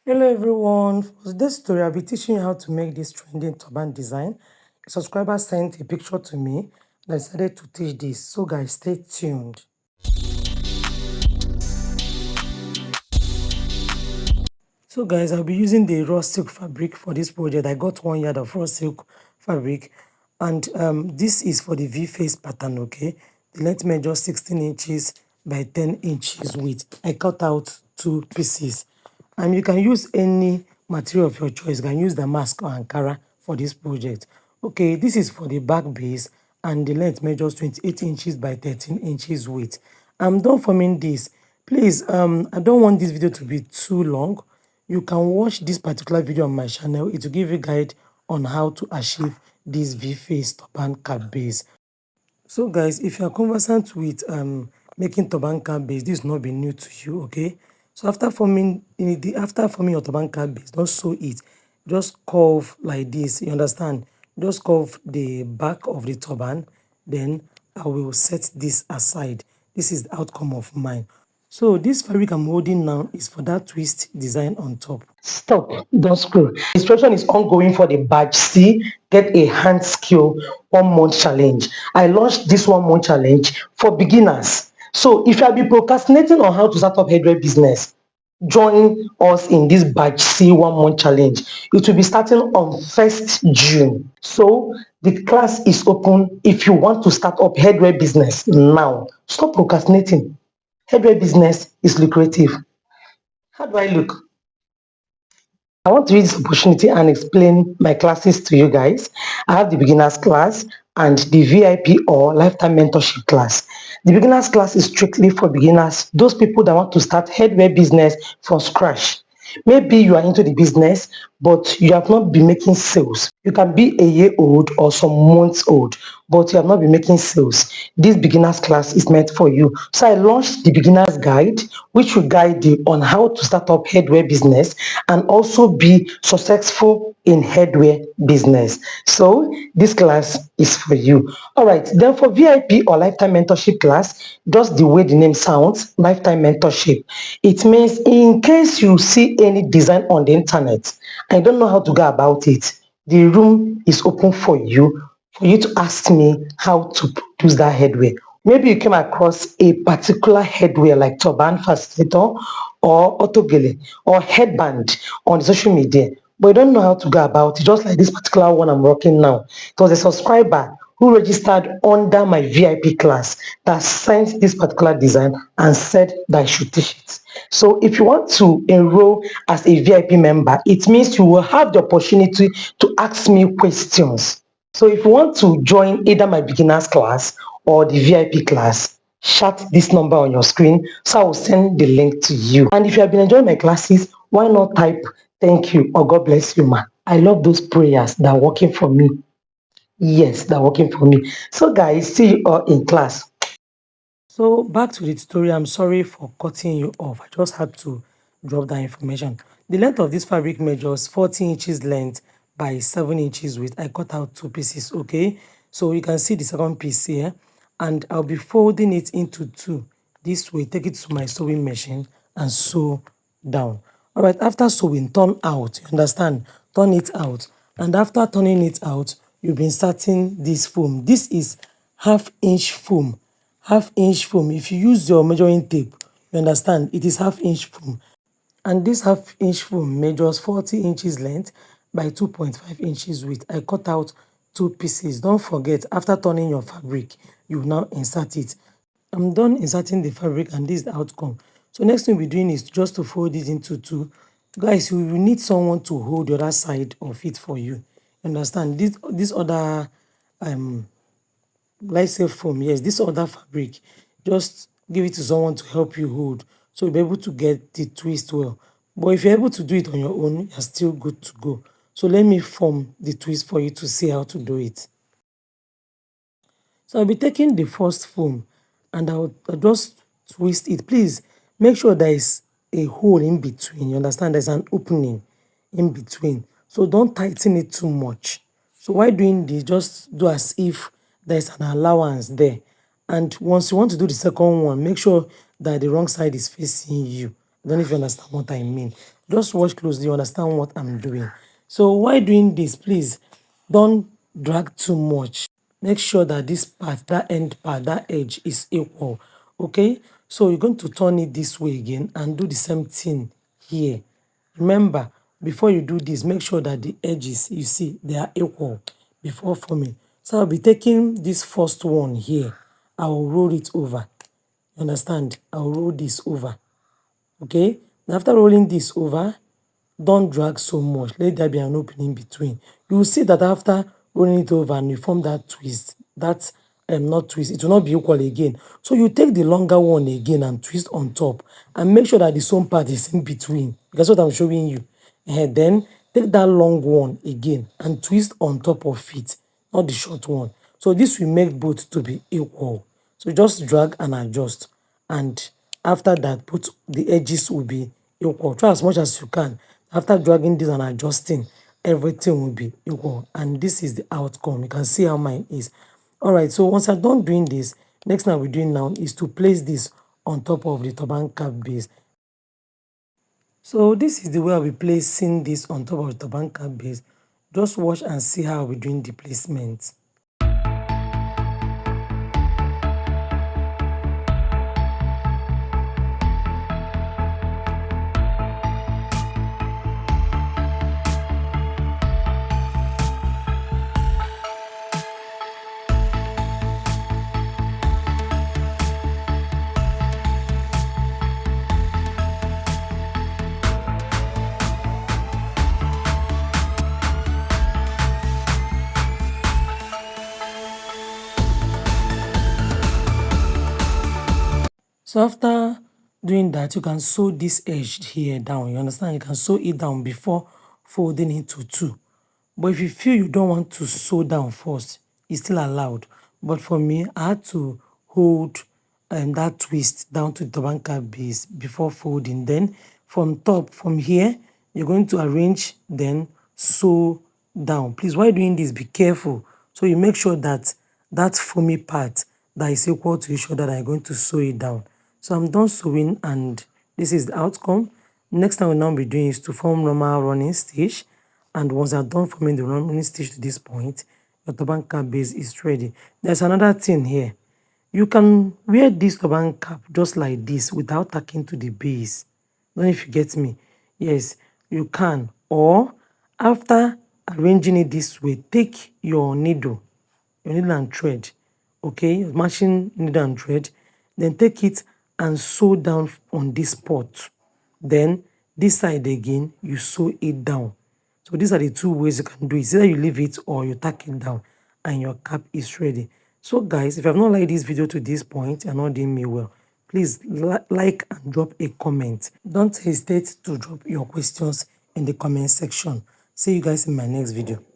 Hello everyone, for this tutorial I'll be teaching you how to make this trending turban design. A subscriber sent a picture to me and I decided to teach this, so guys stay tuned. So guys, I'll be using the raw silk fabric for this project. I got 1 yard of raw silk fabric and this is for the V-face pattern, okay? The length measure 16 inches by 10 inches width. I cut out 2 pieces. And you can use any material of your choice. You can use the mask or Ankara for this project. Okay, this is for the back base and the length measures 28 inches by 13 inches width. I'm done forming this. Please, I don't want this video to be too long. You can watch this particular video on my channel. It will give you a guide on how to achieve this V-face turban cap base. So guys, if you are conversant with making turban cap base, this will not be new to you, okay? So after forming your turban cap base, don't sew it. Just curve like this, you understand? Just curve the back of the turban, then I will set this aside. This is the outcome of mine. So this fabric I'm holding now is for that twist design on top. Stop, don't screw. Instruction is ongoing for the batch C, get a hand skill 1 month challenge. I launched this 1 month challenge for beginners. So if you have been procrastinating on how to start up headwear business, join us in this batch C 1 month challenge. It will be starting on 1st June. So the class is open if you want to start up headwear business now. Stop procrastinating. Headwear business is lucrative. How do I look? I want to use this opportunity and explain my classes to you guys. I have the beginners class and the VIP or lifetime mentorship class. The beginners class is strictly for beginners, those people that want to start headwear business from scratch. Maybe you are into the business, but you have not been making sales. You can be a year old or some months old, but you have not been making sales. This beginners class is meant for you. So I launched the beginners guide, which will guide you on how to start up headwear business and also be successful in headwear business. So this class is for you. All right, then for VIP or lifetime mentorship class, just the way the name sounds, lifetime mentorship, it means in case you see any design on the internet and you don't know how to go about it, the room is open for you to ask me how to produce that headwear. Maybe you came across a particular headwear like turban fascinator or autogele or headband on social media, but you don't know how to go about it, just like this particular one I'm rocking now. It was a subscriber who registered under my VIP class that sent this particular design and said that I should teach it. So if you want to enroll as a VIP member, it means you will have the opportunity to ask me questions. So if you want to join either my beginners class or the VIP class, chat this number on your screen, so I will send the link to you. And if you have been enjoying my classes, why not type thank you or God bless you, ma? I love those prayers that are working for me. Yes, they're working for me. So guys, see you all in class. So back to the tutorial. I'm sorry for cutting you off. I just had to drop that information. The length of this fabric measures 40 inches length by 7 inches width. I cut out 2 pieces, okay? So you can see the second piece here. And I'll be folding it into two. This way, take it to my sewing machine and sew down. All right, after sewing, turn out. You understand? Turn it out. And after turning it out, you'll be inserting this foam. This is half-inch foam. Half-inch foam. If you use your measuring tape, you understand, it is half-inch foam. And this half-inch foam measures 40 inches length by 2.5 inches width. I cut out 2 pieces. Don't forget, after turning your fabric, you now insert it. I'm done inserting the fabric and this is the outcome. So next thing we're doing is just to fold it into two. Guys, you will need someone to hold the other side of it for you. Understand? This other let's say foam, yes, this other fabric, just give it to someone to help you hold so you'll be able to get the twist well. But if you're able to do it on your own, you're still good to go. So let me form the twist for you to see how to do it. So I'll be taking the first foam and I'll just twist it. Please make sure there is a hole in between. You understand? There's an opening in between. So don't tighten it too much. So while doing this, just do as if there's an allowance there. And once you want to do the second one, make sure that the wrong side is facing you. I don't know if you understand what I mean. Just watch closely, you understand what I'm doing. So while doing this, please don't drag too much. Make sure that this part, that end part, that edge is equal. Okay, so you're going to turn it this way again and do the same thing here. Remember, before you do this, make sure that the edges, you see, they are equal before forming. So I'll be taking this first one here. I will roll it over. You understand? I'll roll this over. Okay? And after rolling this over, don't drag so much. Let there be an opening between. You will see that after rolling it over and you form that twist, that not twist, it will not be equal again. So you take the longer one again and twist on top and make sure that the sewn part is in between. That's what I'm showing you. And then take that long one again and twist on top of it, not the short one. So this will make both to be equal. So just drag and adjust, and after that put the edges will be equal. Try as much as you can. After dragging this and adjusting, everything will be equal, and this is the outcome. You can see how mine is. All right, so once I'm done doing this, next thing I'll be doing now is to place this on top of the turban cap base. So this is the way I'll be placing this on top of the turban cap base. Just watch and see how I'll be doing the placement. So after doing that, you can sew this edge here down. You understand? You can sew it down before folding it to two. But if you feel you don't want to sew down first, it's still allowed. But for me, I had to hold that twist down to the turban cap base before folding. Then from top, from here, you're going to arrange, then sew down. Please, while doing this, be careful. So you make sure that that foamy part that is equal to each other, that I'm going to sew it down. So I'm done sewing, and this is the outcome. Next thing we'll now be doing is to form normal running stitch. And once I'm done forming the running stitch to this point, your turban cap base is ready. There's another thing here. You can wear this turban cap just like this without tacking to the base. Don't know if you get me. Yes, you can. Or after arranging it this way, take your needle and thread, okay, matching needle and thread, then take it and sew down on this spot. Then this side again, you sew it down. So these are the two ways you can do it. Either you leave it or you tack it down and your cap is ready. So guys, if you have not liked this video to this point and not doing me well, please like and drop a comment. Don't hesitate to drop your questions in the comment section. See you guys in my next video.